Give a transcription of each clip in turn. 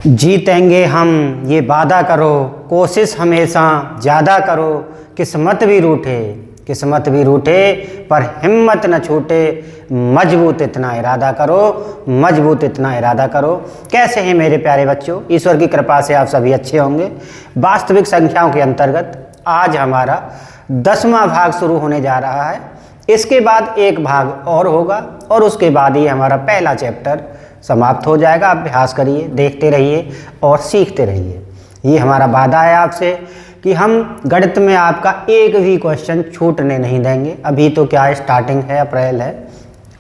जीतेंगे हम ये वादा करो, कोशिश हमेशा ज़्यादा करो। किस्मत भी रूठे पर हिम्मत न छूटे। मजबूत इतना इरादा करो। कैसे हैं मेरे प्यारे बच्चों? ईश्वर की कृपा से आप सभी अच्छे होंगे। वास्तविक संख्याओं के अंतर्गत आज हमारा 10वां भाग शुरू होने जा रहा है। इसके बाद एक भाग और होगा और उसके बाद ही हमारा पहला चैप्टर समाप्त हो जाएगा। अभ्यास करिए, देखते रहिए और सीखते रहिए। ये हमारा वादा है आपसे कि हम गणित में आपका एक भी क्वेश्चन छूटने नहीं देंगे। अभी तो क्या है, स्टार्टिंग है, अप्रैल है,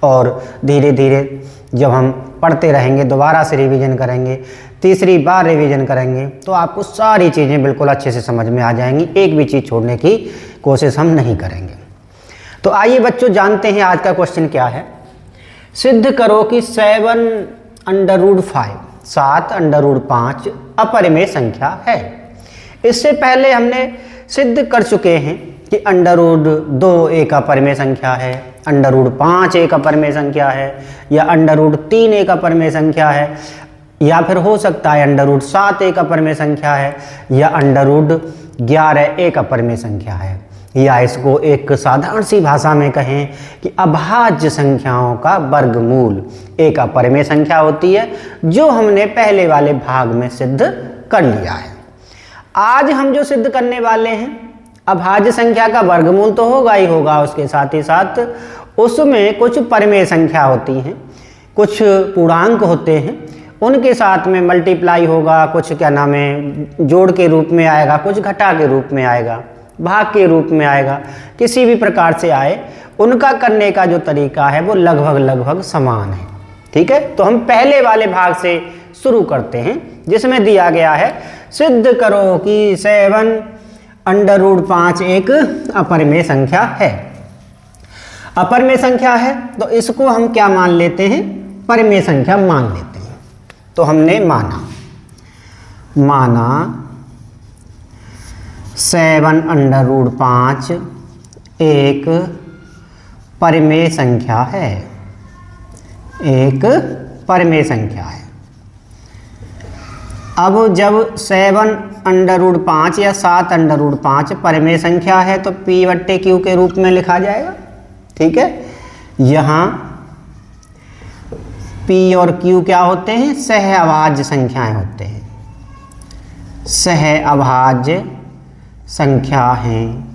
और धीरे धीरे जब हम पढ़ते रहेंगे, दोबारा से रिवीजन करेंगे, तीसरी बार रिवीजन करेंगे, तो आपको सारी चीज़ें बिल्कुल अच्छे से समझ में आ जाएंगी। एक भी चीज़ छोड़ने की कोशिश हम नहीं करेंगे। तो आइए बच्चों, जानते हैं आज का क्वेश्चन क्या है। सिद्ध करो कि 7√5 7√5 अपरिमेय संख्या है। इससे पहले हमने सिद्ध कर चुके हैं कि √2 एक अपरिमेय संख्या है, √5 एक अपरिमेय संख्या है, या √3 एक अपरिमेय संख्या है, या फिर हो सकता है √7 एक अपरिमेय संख्या है, या √11 एक अपरिमेय संख्या है, या इसको एक साधारण सी भाषा में कहें कि अभाज्य संख्याओं का वर्गमूल एक अपरिमेय संख्या होती है, जो हमने पहले वाले भाग में सिद्ध कर लिया है। आज हम जो सिद्ध करने वाले हैं, अभाज्य संख्या का वर्गमूल तो होगा ही होगा, उसके साथ ही साथ उसमें कुछ परिमेय संख्या होती हैं, कुछ पूर्णांक होते हैं, उनके साथ में मल्टीप्लाई होगा, कुछ क्या नाम है जोड़ के रूप में आएगा, कुछ घटा के रूप में आएगा, भाग के रूप में आएगा, किसी भी प्रकार से आए, उनका करने का जो तरीका है वो लगभग समान है। ठीक है, तो हम पहले वाले भाग से शुरू करते हैं, जिसमें दिया गया है सिद्ध करो कि 7√5 एक अपरिमेय संख्या है। अपरिमेय संख्या है तो इसको हम क्या मान लेते हैं, परिमेय संख्या मान लेते हैं। तो हमने माना 7√5 एक परिमेय संख्या है, एक परिमेय संख्या है। अब जब 7√5 या 7√5 परिमेय संख्या है तो P/Q के रूप में लिखा जाएगा। ठीक है, यहाँ P और Q क्या होते हैं, सहअभाज्य संख्याएं होते हैं, सहअभाज्य संख्या हैं।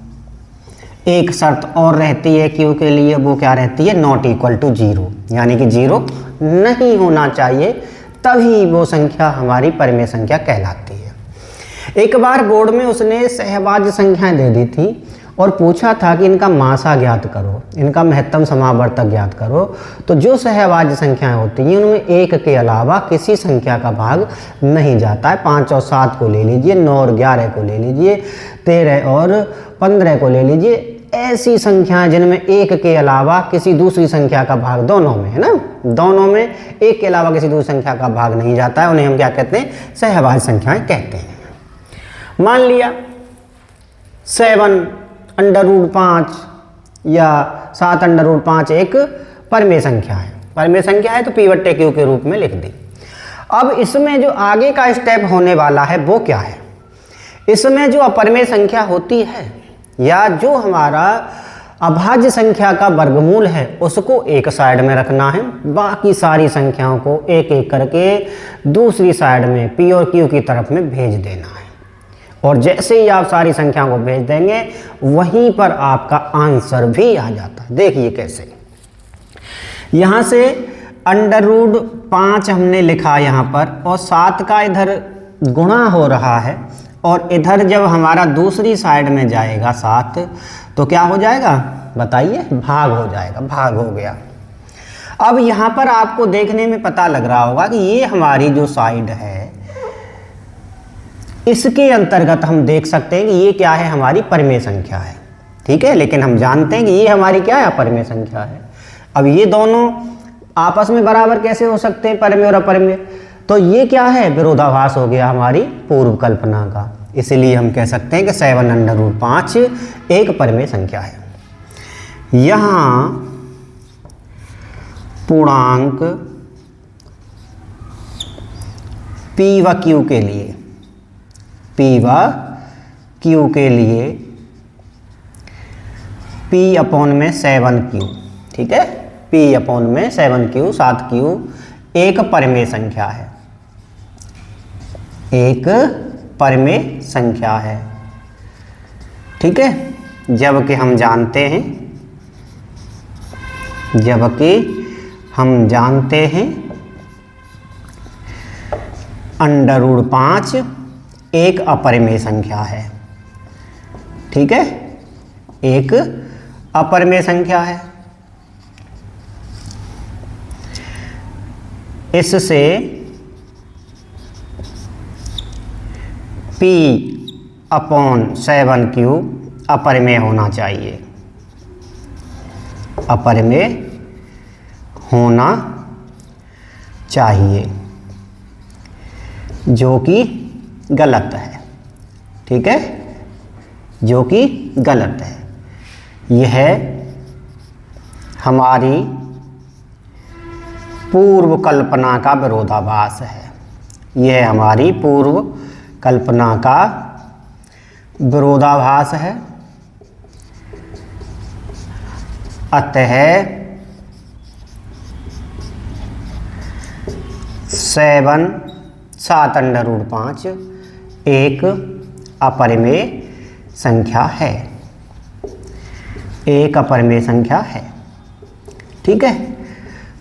एक शर्त और रहती है Q के लिए, वो क्या रहती है, ≠0, यानी कि 0 नहीं होना चाहिए, तभी वो संख्या हमारी परिमेय संख्या कहलाती है। एक बार बोर्ड में उसने सहअभाज्य संख्याएं दे दी थी और पूछा था कि इनका मासा ज्ञात करो, इनका महत्तम समावर्तक ज्ञात करो। तो जो सहअभाज्य संख्याएं होती हैं उनमें एक के अलावा किसी संख्या का भाग नहीं जाता है। 5 और 7 को ले लीजिए, 9 और 11 को ले लीजिए, 13 और 15 को ले लीजिए। ऐसी संख्याएं जिनमें एक के अलावा किसी दूसरी संख्या का भाग, दोनों में है ना, दोनों में एक के अलावा किसी दूसरी संख्या का भाग नहीं जाता है, उन्हें हम क्या कहते हैं, सहअभाज्य संख्याएं कहते हैं। मान लिया 7√5 या 7√5 एक परिमेय संख्या है, परिमेय संख्या है तो P/Q के रूप में लिख दी। अब इसमें जो आगे का स्टेप होने वाला है वो क्या है, इसमें जो अपरिमेय संख्या होती है या जो हमारा अभाज्य संख्या का वर्गमूल है उसको एक साइड में रखना है, बाकी सारी संख्याओं को एक एक करके दूसरी साइड में P और Q की तरफ में भेज देना है। और जैसे ही आप सारी संख्याओं को भेज देंगे वहीं पर आपका आंसर भी आ जाता है। देखिए कैसे, यहाँ से √5 हमने लिखा यहाँ पर, और 7 का इधर गुणा हो रहा है, और इधर जब हमारा दूसरी साइड में जाएगा 7 तो क्या हो जाएगा बताइए, भाग हो जाएगा, भाग हो गया। अब यहाँ पर आपको देखने में पता लग रहा होगा कि ये हमारी जो साइड है इसके अंतर्गत हम देख सकते हैं कि ये क्या है, हमारी परिमेय संख्या है। ठीक है, लेकिन हम जानते हैं कि ये हमारी क्या है, अपरिमेय संख्या है। अब ये दोनों आपस में बराबर कैसे हो सकते हैं, परिमेय और अपरिमेय? तो ये क्या है, विरोधाभास हो गया हमारी पूर्व कल्पना का। इसलिए हम कह सकते हैं कि 7√5 एक परिमेय संख्या है। यहाँ पूर्णांक P व Q के लिए, P व Q के लिए P/7Q, ठीक है, P/7Q 7Q एक परिमेय संख्या है, एक परिमेय संख्या है, ठीक है। जबकि हम जानते हैं, √5 एक अपरिमेय संख्या है, ठीक है, एक अपरिमेय संख्या है। इससे P/7Q अपरिमेय होना चाहिए, अपरिमेय होना चाहिए, जो कि गलत है, ठीक है, जो कि गलत है। यह हमारी पूर्व कल्पना का विरोधाभास है, यह हमारी पूर्व कल्पना का विरोधाभास है। अतः 7√5 एक अपरिमेय संख्या है, एक अपरिमेय संख्या है, ठीक है।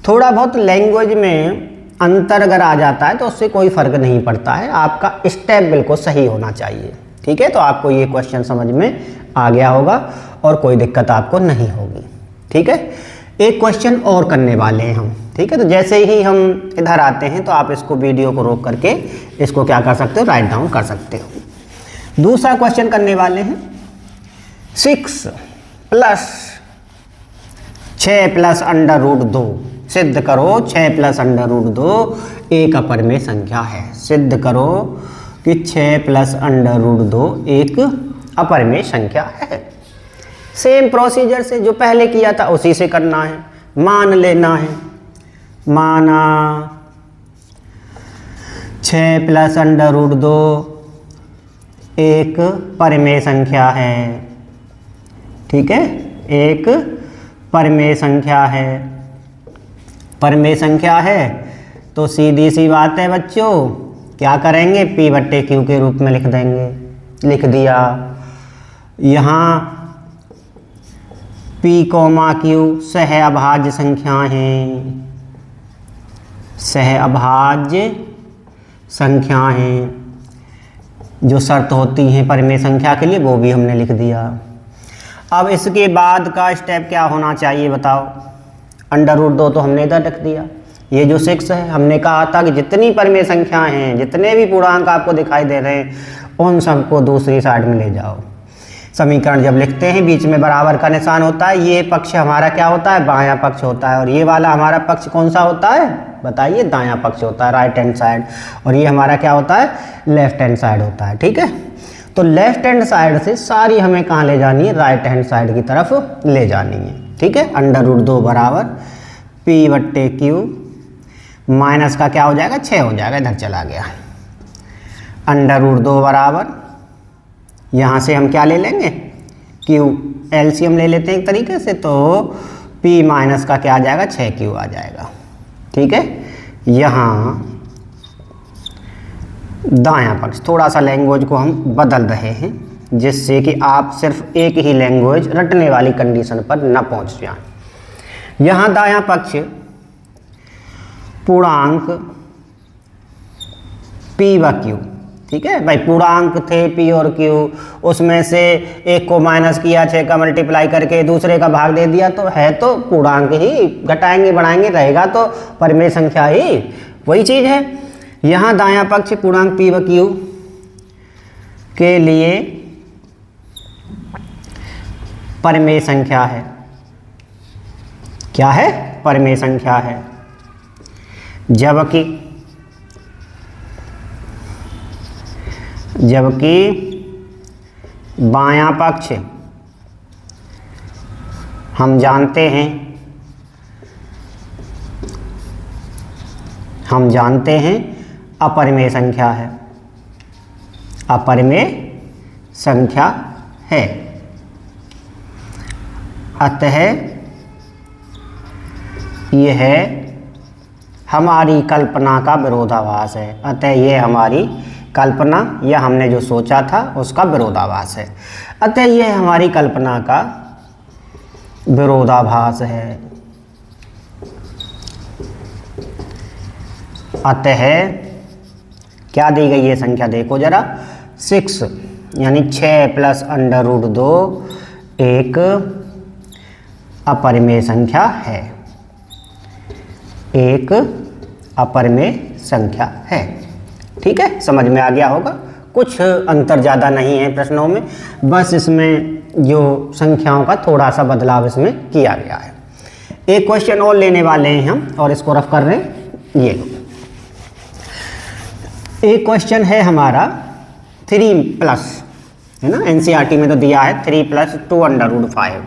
थोड़ा बहुत लैंग्वेज में अंतर अगर आ जाता है तो उससे कोई फ़र्क नहीं पड़ता है, आपका स्टेप बिल्कुल सही होना चाहिए, ठीक है। तो आपको ये क्वेश्चन समझ में आ गया होगा और कोई दिक्कत आपको नहीं होगी, ठीक है। एक क्वेश्चन और करने वाले हैं हम, ठीक है। तो जैसे ही हम इधर आते हैं तो आप इसको वीडियो को रोक करके इसको क्या कर सकते हो, राइट डाउन कर सकते हो। दूसरा क्वेश्चन करने वाले हैं 6 + 6 + √2 सिद्ध करो 6 + √2 एक अपरिमेय संख्या है। सिद्ध करो कि 6 + √2 एक अपरिमेय संख्या है। सेम प्रोसीजर से जो पहले किया था उसी से करना है, मान लेना है, माना 6 + √2 एक परिमेय संख्या है, ठीक है, एक परिमेय संख्या है। परिमेय संख्या है तो सीधी सी बात है बच्चों, क्या करेंगे, P/Q के रूप में लिख देंगे, लिख दिया। यहाँ P/Q सह-अभाज्य संख्याएं हैं, सह-अभाज्य संख्याएं हैं, जो शर्त होती हैं परिमेय संख्या के लिए वो भी हमने लिख दिया। अब इसके बाद का स्टेप क्या होना चाहिए बताओ। √2 तो हमने इधर रख दिया, ये जो 6 है हमने कहा था कि जितनी परिमेय संख्याएं हैं, जितने भी पूर्णांक आपको दिखाई दे रहे हैं उन सबको दूसरी साइड में ले जाओ। समीकरण जब लिखते हैं बीच में बराबर का निशान होता है, ये पक्ष हमारा क्या होता है, बायां पक्ष होता है, और ये वाला हमारा पक्ष कौन सा होता है बताइए, दायां पक्ष होता है, राइट हैंड साइड, और ये हमारा क्या होता है, लेफ्ट हैंड साइड होता है, ठीक है। तो लेफ्ट हैंड साइड से सारी हमें कहाँ ले जानी है, राइट हैंड साइड की तरफ ले जानी है, ठीक है। √2 बराबर P/Q माइनस का क्या हो जाएगा, 6 हो जाएगा, इधर चला गया। √2 बराबर, यहाँ से हम क्या ले लेंगे, Q LCM ले लेते हैं एक तरीके से, तो P माइनस का क्या आ जाएगा, 6Q आ जाएगा, ठीक है। यहाँ दायां पक्ष, थोड़ा सा लैंग्वेज को हम बदल रहे हैं जिससे कि आप सिर्फ एक ही लैंग्वेज रटने वाली कंडीशन पर न पहुंच जाएं। यहाँ दायां पक्ष पूर्णांक P/Q, ठीक है भाई, पूर्णांक थे P और Q, उसमें से एक को माइनस किया, 6 का मल्टीप्लाई करके दूसरे का भाग दे दिया, तो है तो पूर्णांक ही, घटाएंगे बढ़ाएंगे रहेगा तो परिमेय संख्या ही, वही चीज़ है। यहाँ दायां पक्ष पूर्णांक P/Q के लिए परिमेय संख्या है, क्या है, परिमेय संख्या है। जबकि बायां पक्ष हम जानते हैं अपरिमेय संख्या है, अपरिमेय संख्या है। अतः यह हमारी कल्पना का विरोधाभास है। अतः यह हमारी कल्पना या हमने जो सोचा था उसका विरोधाभास है। अतः यह हमारी कल्पना का विरोधाभास है। अतः क्या दी गई ये संख्या देखो जरा, 6 यानी 6 प्लस अंडर रूट 2 एक अपरिमेय संख्या है, एक अपरिमेय संख्या है। ठीक है, समझ में आ गया होगा। कुछ अंतर ज़्यादा नहीं है प्रश्नों में, बस इसमें जो संख्याओं का थोड़ा सा बदलाव इसमें किया गया है। एक क्वेश्चन और लेने वाले हैं हम और इसको रफ कर रहे हैं। ये लो, एक क्वेश्चन है हमारा 3 प्लस, है ना, एनसीईआरटी में तो दिया है 3 प्लस 2 अंडर रूट 5,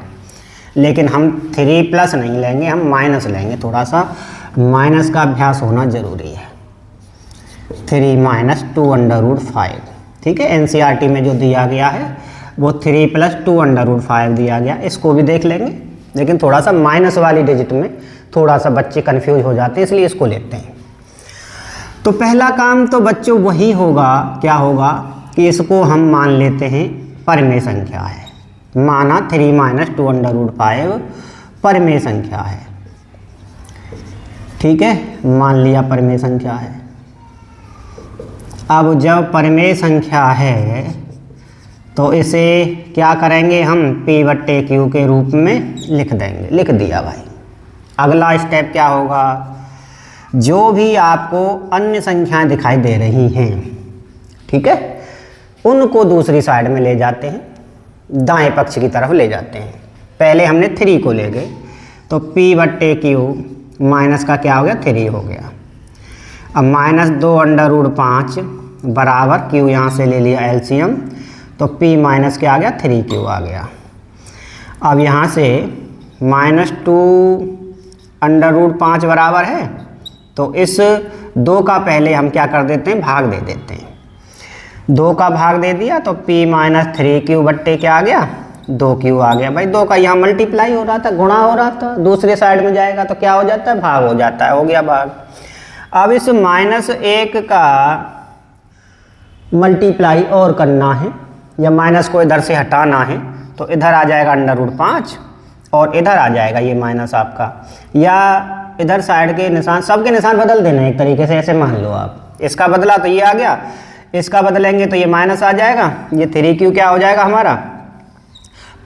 लेकिन हम 3 प्लस नहीं लेंगे, हम माइनस लेंगे। थोड़ा सा माइनस का अभ्यास होना ज़रूरी है। 3 माइनस 2 अंडर रूट 5, ठीक है। एनसीईआरटी में जो दिया गया है वो 3 प्लस 2 अंडर रूट 5 दिया गया। इसको भी देख लेंगे, लेकिन थोड़ा सा माइनस वाली डिजिट में थोड़ा सा बच्चे कंफ्यूज हो जाते हैं, इसलिए इसको लेते हैं। तो पहला काम तो बच्चों वही होगा, क्या होगा कि इसको हम मान लेते हैं परिमेय संख्या है। माना 3 माइनस 2 अंडर रूट 5 परिमेय संख्या है, ठीक है, मान लिया परिमेय संख्या है। अब जब परिमेय संख्या है तो इसे क्या करेंगे हम, P/Q के रूप में लिख देंगे। लिख दिया भाई। अगला स्टेप क्या होगा, जो भी आपको अन्य संख्याएं दिखाई दे रही हैं, ठीक है, उनको दूसरी साइड में ले जाते हैं, दाएं पक्ष की तरफ ले जाते हैं। पहले हमने 3 को ले गए तो P/Q माइनस का क्या हो गया, 3 हो गया। अब माइनस 2 अंडर रूट 5 बराबर Q यहाँ से ले लिया एलसीएम, तो P माइनस क्या आ गया, 3Q आ गया। अब यहाँ से माइनस 2 अंडर रूट 5 बराबर है, तो इस 2 का पहले हम क्या कर देते हैं, भाग दे देते हैं। 2 का भाग दे दिया तो P माइनस 3Q बट्टे क्या आ गया, 2Q आ गया। भाई 2 का यहाँ मल्टीप्लाई हो रहा था, गुणा हो रहा था, दूसरे साइड में जाएगा तो क्या हो जाता है, भाग हो जाता है, हो गया भाग। अब इस -1 का मल्टीप्लाई और करना है, या माइनस को इधर से हटाना है, तो इधर आ जाएगा अंडर रूट 5 और इधर आ जाएगा ये माइनस आपका, या इधर साइड के निशान, सबके निशान बदल देना एक तरीके से, ऐसे मान लो आप। इसका बदला तो ये आ गया, इसका बदलेंगे तो ये माइनस आ जाएगा, ये 3Q क्या हो जाएगा हमारा,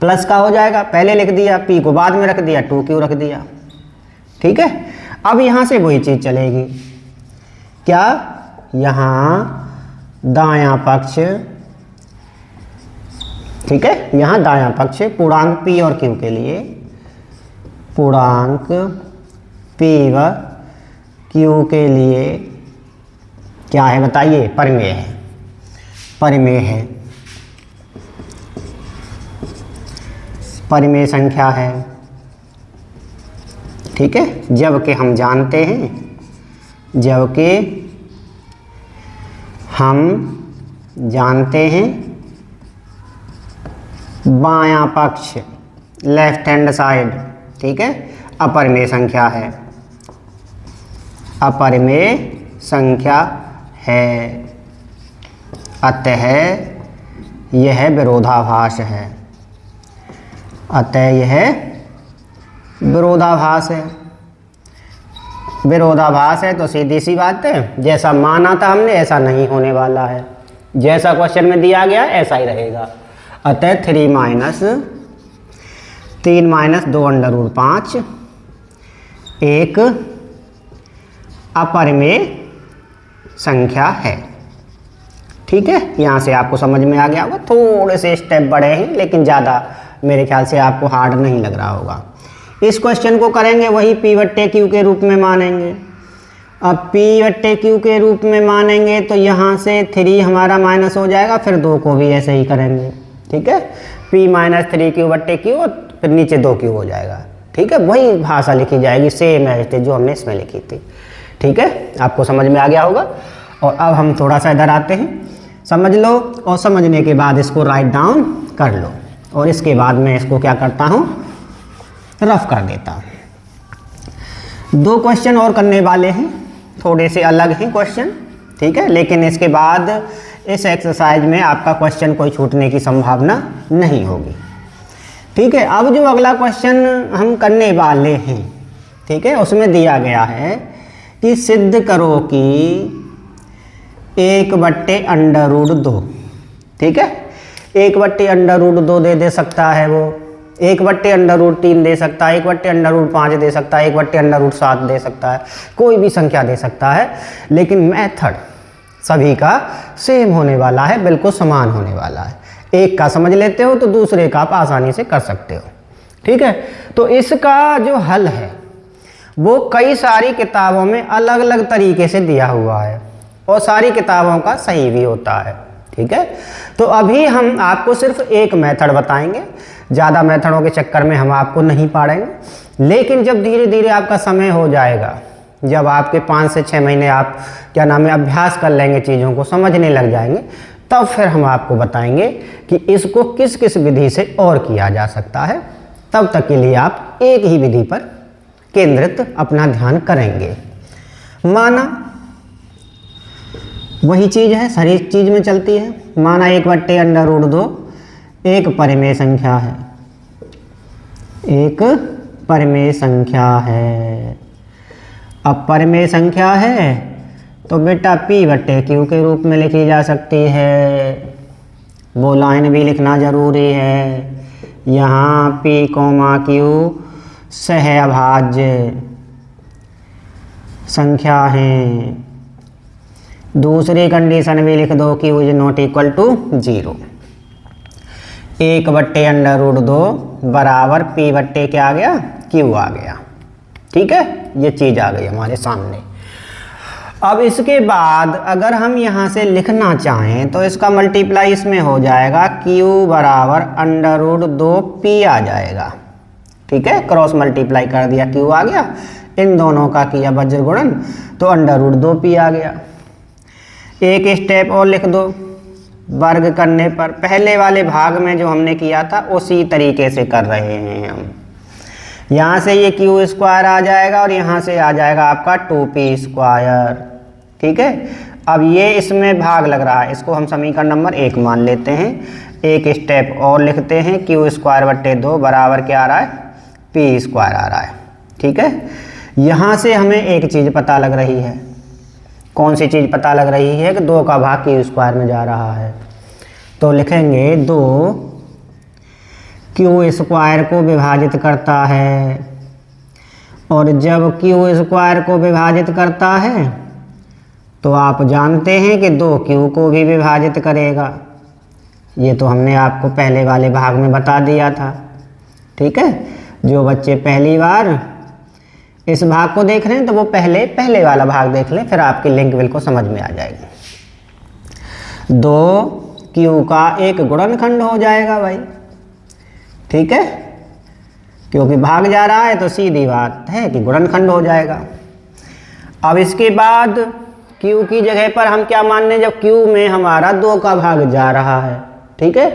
प्लस का हो जाएगा। पहले लिख दिया, P को बाद में रख दिया, 2Q रख दिया, ठीक है। अब यहाँ से वही चीज़ चलेगी, क्या, यहाँ दायां पक्ष, ठीक है, यहाँ दायां पक्ष पूर्णांक P और Q के लिए, पूर्णांक P व Q के लिए क्या है बताइए, परिमेय है, परिमेय है, परिमेय संख्या है, ठीक है। जबकि हम जानते हैं, जबकि हम जानते हैं बायां पक्ष, लेफ्ट हैंड साइड, ठीक है, अपरिमेय संख्या है, अपरिमेय संख्या है। अतः यह विरोधाभास है, अतः यह विरोधाभास है। विरोधाभास है तो सीधी सी बात है, जैसा माना था हमने ऐसा नहीं होने वाला है, जैसा क्वेश्चन में दिया गया ऐसा ही रहेगा। अतः 3 माइनस 2 अंडर रूट 5 एक अपरिमेय संख्या है, ठीक है। यहाँ से आपको समझ में आ गया होगा। थोड़े से स्टेप बड़े हैं, लेकिन ज़्यादा मेरे ख्याल से आपको हार्ड नहीं लग रहा होगा। इस क्वेश्चन को करेंगे वही P/Q के रूप में मानेंगे। अब P/Q के रूप में मानेंगे तो यहाँ से 3 हमारा माइनस हो जाएगा, फिर 2 को भी ऐसे ही करेंगे, ठीक है। P माइनस 3Q/Q और फिर नीचे 2Q हो जाएगा, ठीक है। वही भाषा लिखी जाएगी, सेम है जो हमने इसमें लिखी थी, ठीक है। आपको समझ में आ गया होगा। और अब हम थोड़ा सा इधर आते हैं, समझ लो और समझने के बाद इसको राइट डाउन कर लो और इसके बाद मैं इसको क्या करता हूँ, रफ कर देता हूँ। 2 क्वेश्चन और करने वाले हैं, थोड़े से अलग हैं क्वेश्चन, ठीक है, लेकिन इसके बाद इस एक्सरसाइज में आपका क्वेश्चन कोई छूटने की संभावना नहीं होगी, ठीक है। अब जो अगला क्वेश्चन हम करने वाले हैं, ठीक है, उसमें दिया गया है कि सिद्ध करो कि 1/√2, ठीक है, 1/√2 दे सकता है वो, 1/√3 दे सकता है, 1/√5 दे सकता है, 1/√7 दे सकता है, कोई भी संख्या दे सकता है, लेकिन मेथड सभी का सेम होने वाला है, बिल्कुल समान होने वाला है। एक का समझ लेते हो तो दूसरे का आप आसानी से कर सकते हो, ठीक है। तो इसका जो हल है वो कई सारी किताबों में अलग अलग तरीके से दिया हुआ है और सारी किताबों का सही भी होता है, ठीक है। तो अभी हम आपको सिर्फ एक मेथड बताएंगे, ज़्यादा मेथडों के चक्कर में हम आपको नहीं पाड़ेंगे, लेकिन जब धीरे धीरे आपका समय हो जाएगा, जब आपके 5 से 6 महीने आप क्या नाम है अभ्यास कर लेंगे, चीज़ों को समझने लग जाएंगे, तब फिर हम आपको बताएंगे कि इसको किस किस विधि से और किया जा सकता है। तब तक के लिए आप एक ही विधि पर केंद्रित अपना ध्यान करेंगे। माना वही चीज़ है, सारी चीज़ में चलती है। माना 1/√2 एक परिमेय संख्या है, एक परिमेय संख्या है। अब परिमेय संख्या है तो बेटा P/Q के रूप में लिखी जा सकती है, वो लाइन भी लिखना ज़रूरी है। यहाँ P, Q सहअभाज्य संख्या हैं। दूसरी कंडीशन भी लिख दो, Q is not equal to 0। 1/√2 बराबर P/ क्या आ गया, Q आ गया, ठीक है, ये चीज़ आ गई हमारे सामने। अब इसके बाद अगर हम यहाँ से लिखना चाहें तो इसका मल्टीप्लाई इसमें हो जाएगा, Q बराबर √2P आ जाएगा, ठीक है, क्रॉस मल्टीप्लाई कर दिया, Q आ गया, इन दोनों का किया वज्र गुणन तो √2P आ गया। एक स्टेप और लिख दो, वर्ग करने पर पहले वाले भाग में जो हमने किया था उसी तरीके से कर रहे हैं हम। यहाँ से ये Q² आ जाएगा और यहाँ से आ जाएगा आपका 2P², ठीक है। अब ये इसमें भाग लग रहा है, इसको हम समीकरण नंबर 1 मान लेते हैं। एक स्टेप और लिखते हैं, Q²/2 बराबर क्या आ रहा है, P² आ रहा है, ठीक है। यहाँ से हमें एक चीज़ पता लग रही है, कौन सी चीज़ पता लग रही है कि 2 का भाग Q² में जा रहा है, तो लिखेंगे 2 Q² को विभाजित करता है, और जब Q² को विभाजित करता है तो आप जानते हैं कि 2Q को भी विभाजित करेगा। ये तो हमने आपको पहले वाले भाग में बता दिया था, ठीक है। जो बच्चे पहली बार इस भाग को देख रहे हैं तो वो पहले वाला भाग देख लें, फिर आपकी लिंक बिल्कुल समझ में आ जाएगी। 2Q का एक गुणनखंड हो जाएगा भाई, ठीक है, क्योंकि भाग जा रहा है तो सीधी बात है कि गुणनखंड हो जाएगा। अब इसके बाद Q की जगह पर हम क्या मान लें, जब Q में हमारा 2 का भाग जा रहा है, ठीक है,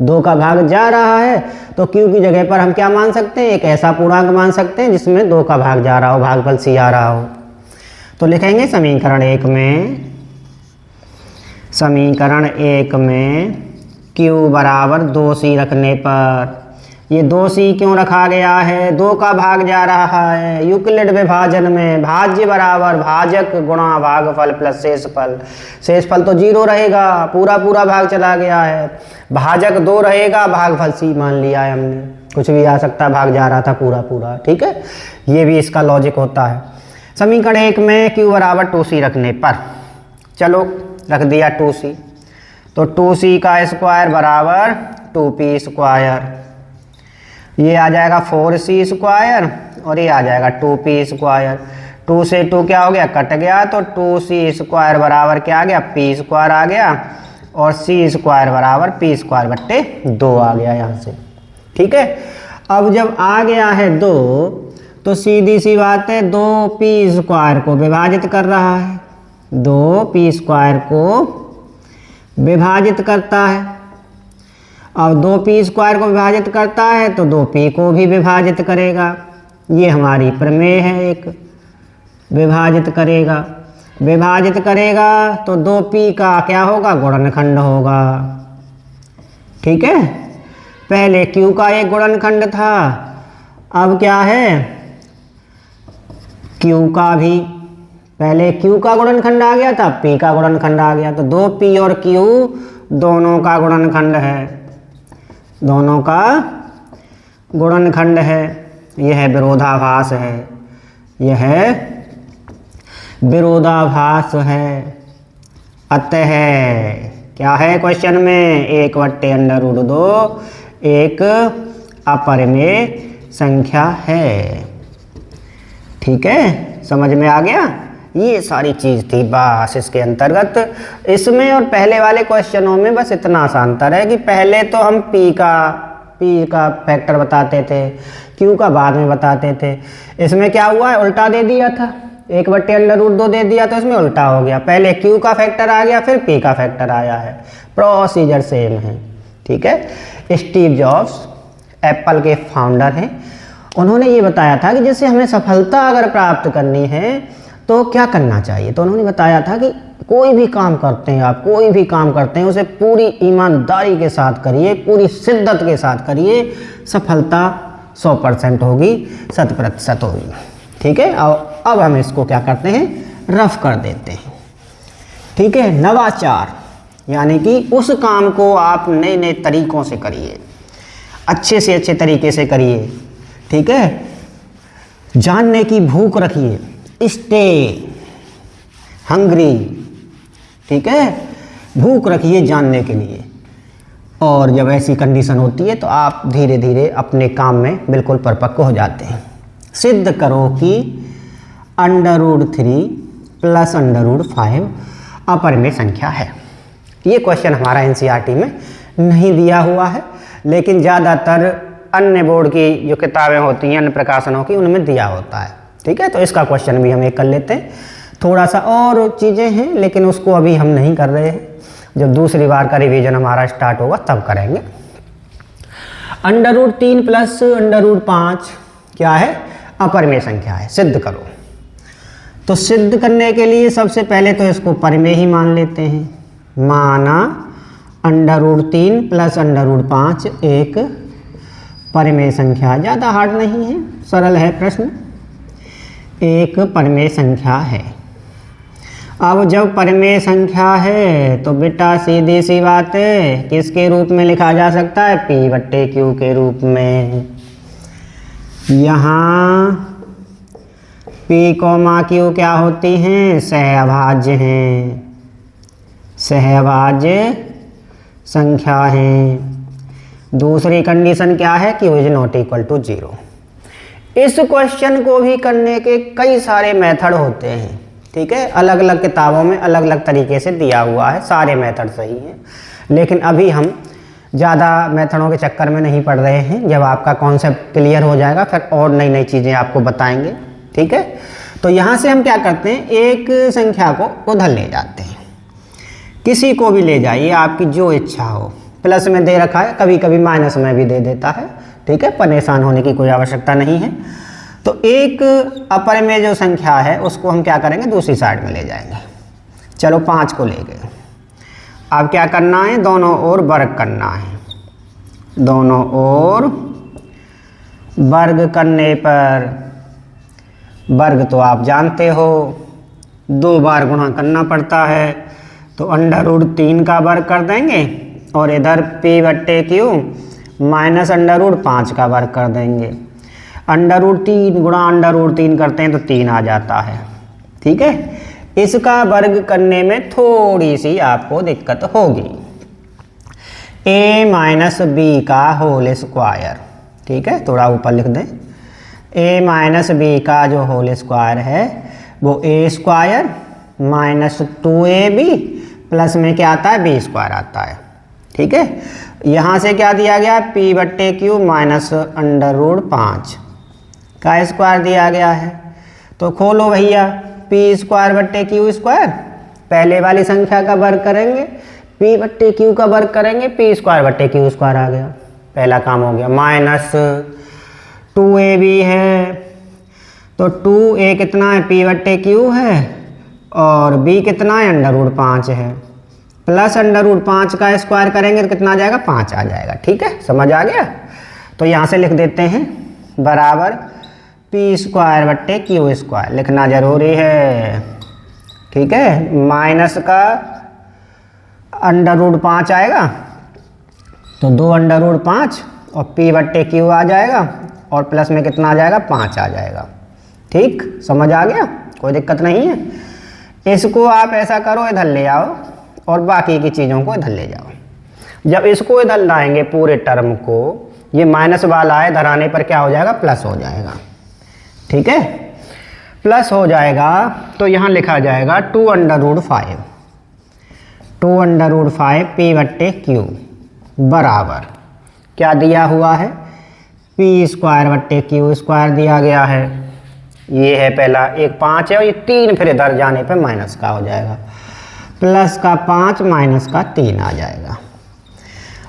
2 का भाग जा रहा है तो Q की जगह पर हम क्या मान सकते हैं, एक ऐसा पूर्णांक मान सकते हैं जिसमें 2 का भाग जा रहा हो, भागफल C आ रहा हो। तो लिखेंगे समीकरण 1 में Q बराबर 2C रखने पर, ये 2C क्यों रखा गया है, 2 का भाग जा रहा है, यूक्लिड विभाजन में भाज्य बराबर भाजक गुणा भागफल प्लस शेषफल। शेषफल तो 0 रहेगा, पूरा भाग चला गया है, भाजक 2 रहेगा, भागफल C मान लिया है हमने, कुछ भी आ सकता है, भाग जा रहा था पूरा, ठीक है। ये भी इसका लॉजिक होता है। समीकरण 1 में Q बराबर 2C रखने पर, चलो रख दिया 2C, तो 2C का स्क्वायर बराबर 2P², ये आ जाएगा 4C² और ये आ जाएगा 2P²। 2 से 2 क्या हो गया, कट गया, तो 2C² बराबर क्या आ गया, P² आ गया, और C² बराबर P²/2 आ गया यहाँ से, ठीक है। अब जब आ गया है 2 तो सीधी सी बात है 2P² को विभाजित कर रहा है, 2p² को विभाजित करता है। अब 2p² को विभाजित करता है तो 2p को भी विभाजित करेगा। ये हमारी प्रमेय है। एक विभाजित करेगा, विभाजित करेगा तो 2p का क्या होगा, गुणनखंड होगा। ठीक है, पहले q का एक गुणनखंड था, अब क्या है q का भी, पहले q का गुणनखंड आ गया था, p का गुणनखंड आ गया, तो 2p और q दोनों का गुणनखंड है, दोनों का गुणनखंड है। यह विरोधाभास है, यह विरोधाभास है। अतः क्या है क्वेश्चन में, 1/√2 एक अपरिमेय संख्या है। ठीक है, समझ में आ गया। ये सारी चीज़ थी बस इसके अंतर्गत। इसमें और पहले वाले क्वेश्चनों में बस इतना सा अंतर है कि पहले तो हम p का फैक्टर बताते थे, q का बाद में बताते थे। इसमें क्या हुआ है, उल्टा दे दिया था, 1/√2 दे दिया तो इसमें उल्टा हो गया। पहले q का फैक्टर आ गया, फिर p का फैक्टर आया है। प्रोसीजर सेम है। ठीक है, स्टीव जॉब्स एप्पल के फाउंडर हैं। उन्होंने ये बताया था कि जैसे हमें सफलता अगर प्राप्त करनी है तो क्या करना चाहिए। तो उन्होंने बताया था कि कोई भी काम करते हैं आप, कोई भी काम करते हैं उसे पूरी ईमानदारी के साथ करिए, पूरी शिद्दत के साथ करिए, सफलता 100% होगी, 100% होगी। ठीक है, अब हम इसको क्या करते हैं, रफ कर देते हैं। ठीक है, नवाचार यानी कि उस काम को आप नए नए तरीकों से करिए, अच्छे से अच्छे तरीके से करिए। ठीक है, जानने की भूख रखिए, स्टे हंग्री। ठीक है, भूख रखिए जानने के लिए। और जब ऐसी कंडीशन होती है तो आप धीरे धीरे अपने काम में बिल्कुल परिपक्व हो जाते हैं। सिद्ध करो कि √3 + √5 अपरिमेय संख्या है। ये क्वेश्चन हमारा एनसीईआरटी में नहीं दिया हुआ है, लेकिन ज़्यादातर अन्य बोर्ड की जो किताबें होती हैं, अन्य प्रकाशनों की, उनमें दिया होता है। ठीक है, तो इसका क्वेश्चन भी हम एक कर लेते हैं। थोड़ा सा और चीज़ें हैं लेकिन उसको अभी हम नहीं कर रहे हैं, जब दूसरी बार का रिवीजन हमारा स्टार्ट होगा तब करेंगे। √3 + √5 क्या है, अपरिमेय संख्या है। सिद्ध करो। तो सिद्ध करने के लिए सबसे पहले तो इसको परिमेय ही मान लेते हैं। माना √3 + √5 एक परिमेय संख्या, ज़्यादा हार्ड नहीं है, सरल है प्रश्न, एक परिमेय संख्या है। अब जब परिमेय संख्या है तो बेटा सीधी सी बात है, किसके रूप में लिखा जा सकता है, p/q के रूप में। यहाँ p, q क्या होती हैं, सहअभाज्य हैं, सहअभाज्य संख्या हैं। दूसरी कंडीशन क्या है कि q ≠ 0। इस क्वेश्चन को भी करने के कई सारे मेथड होते हैं। ठीक है, अलग अलग किताबों में अलग अलग तरीके से दिया हुआ है, सारे मेथड सही हैं, लेकिन अभी हम ज़्यादा मेथडों के चक्कर में नहीं पड़ रहे हैं। जब आपका कॉन्सेप्ट क्लियर हो जाएगा फिर और नई नई चीज़ें आपको बताएंगे। ठीक है, तो यहाँ से हम क्या करते हैं, एक संख्या को उधर ले जाते हैं, किसी को भी ले जाइए, आपकी जो इच्छा हो। प्लस में दे रखा है, कभी कभी माइनस में भी दे देता है। ठीक है, परेशान होने की कोई आवश्यकता नहीं है। तो एक अपरिमेय जो संख्या है उसको हम क्या करेंगे, दूसरी साइड में ले जाएंगे। चलो 5 को ले गए। अब क्या करना है, दोनों ओर वर्ग करना है। दोनों ओर वर्ग करने पर, वर्ग तो आप जानते हो 2 बार गुणा करना पड़ता है, तो √3 का वर्ग कर देंगे और इधर p/q -√5 का वर्ग कर देंगे। √3 गुणा √3 करते हैं तो 3 आ जाता है। ठीक है, इसका वर्ग करने में थोड़ी सी आपको दिक्कत होगी। a - b का होल स्क्वायर। ठीक है, थोड़ा ऊपर लिख दें, a - b का जो होल स्क्वायर है वो a² -2ab प्लस में क्या आता है, b² आता है। ठीक है, यहाँ से क्या दिया गया, p/q -√5 का स्क्वायर दिया गया है। तो खोलो भैया, p² / q², पहले वाली संख्या का वर्ग करेंगे, p बट्टे q का वर्ग करेंगे, p स्क्वायर बट्टे q स्क्वायर आ गया, पहला काम हो गया। माइनस 2ab है, तो 2a कितना है, p बट्टे q है, और b कितना है, √5 है, प्लस √5 का स्क्वायर करेंगे तो कितना आ जाएगा, 5 आ जाएगा। ठीक है, समझ आ गया। तो यहाँ से लिख देते हैं बराबर p स्क्वायर बट्टे q स्क्वायर लिखना जरूरी है। ठीक है, माइनस का √5 आएगा तो 2 √5 और p बट्टे q आ जाएगा, और प्लस में कितना आ जाएगा, 5 आ जाएगा। ठीक, समझ आ गया, कोई दिक्कत नहीं है। इसको आप ऐसा करो, इधर ले आओ और बाकी की चीज़ों को इधर ले जाओ। जब इसको इधर लाएंगे पूरे टर्म को, ये माइनस वाला है, इधर आने पर क्या हो जाएगा, प्लस हो जाएगा। ठीक है, प्लस हो जाएगा तो यहाँ लिखा जाएगा 2 √5 p बट्टे q बराबर क्या दिया हुआ है, p स्क्वायर बट्टे q स्क्वायर दिया गया है। ये है पहला, एक 5 है और ये 3 फिर इधर जाने पे माइनस का हो जाएगा, प्लस का 5 माइनस का 3 आ जाएगा।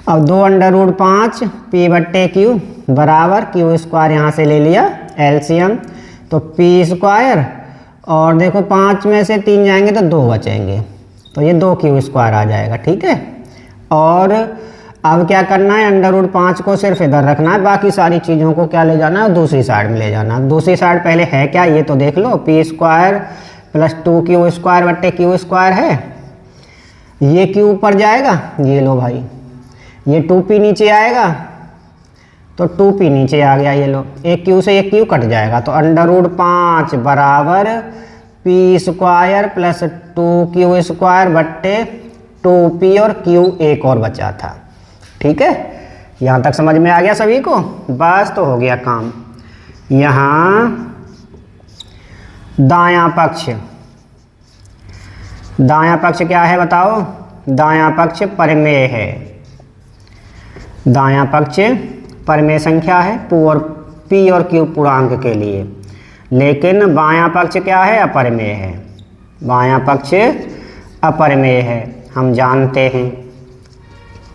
अब 2 √5 p बट्टे q बराबर q स्क्वायर यहाँ से ले लिया एलसीएम, तो p स्क्वायर, और देखो 5 में से 3 जाएंगे तो 2 बचेंगे, तो ये 2q स्क्वायर आ जाएगा। ठीक है, और अब क्या करना है, √5 को सिर्फ इधर रखना है, बाकी सारी चीज़ों को क्या ले जाना है, दूसरी साइड में ले जाना है। दूसरी साइड पहले है क्या, ये तो देख लो, p square plus 2q square बट्टे q स्क्वायर है, ये q ऊपर जाएगा, ये लो भाई, ये 2p नीचे आएगा, तो 2p नीचे आ गया, ये लो, एक q से एक q कट जाएगा, तो √5 बराबर p square plus 2q square बट्टे 2p, और q एक और बचा था। ठीक है, यहाँ तक समझ में आ गया सभी को, बस तो हो गया काम। यहाँ दायां पक्ष क्या है बताओ, दायां पक्ष परिमेय है, दायां पक्ष परिमेय संख्या है p और q पूर्णांक के लिए, लेकिन बायां पक्ष क्या है, अपरिमेय है। बायां पक्ष अपरिमेय है, हम जानते हैं।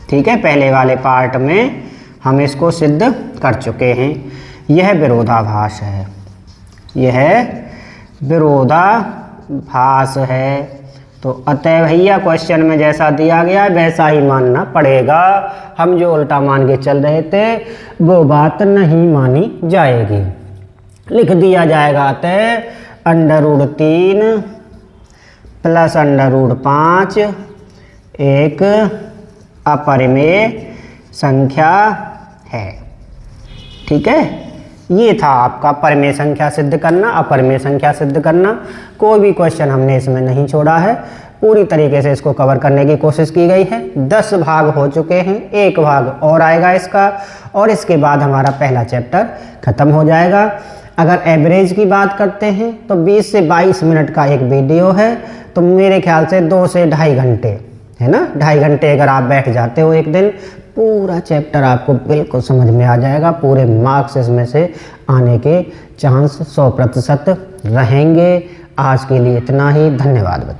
ठीक है, पहले वाले पार्ट में हम इसको सिद्ध कर चुके हैं। यह विरोधाभास है, यह विरोधाभास है। तो अतः भैया क्वेश्चन में जैसा दिया गया है वैसा ही मानना पड़ेगा। हम जो उल्टा मान के चल रहे थे वो बात नहीं मानी जाएगी। लिख दिया जाएगा अतः √3 प्लस √5 एक अपरिमेय संख्या है। ठीक है, ये था आपका परिमेय संख्या सिद्ध करना, अपरिमेय संख्या सिद्ध करना। कोई भी क्वेश्चन हमने इसमें नहीं छोड़ा है, पूरी तरीके से इसको कवर करने की कोशिश की गई है। 10 भाग हो चुके हैं, एक भाग और आएगा इसका, और इसके बाद हमारा पहला चैप्टर खत्म हो जाएगा। अगर एवरेज की बात करते हैं तो 20 से 22 मिनट का एक वीडियो है, तो मेरे ख्याल से 2 से ढाई घंटे है ना, 2.5 घंटे अगर आप बैठ जाते हो एक दिन, पूरा चैप्टर आपको बिल्कुल समझ में आ जाएगा। पूरे मार्क्स इसमें से आने के चांस 100% रहेंगे। आज के लिए इतना ही, धन्यवाद।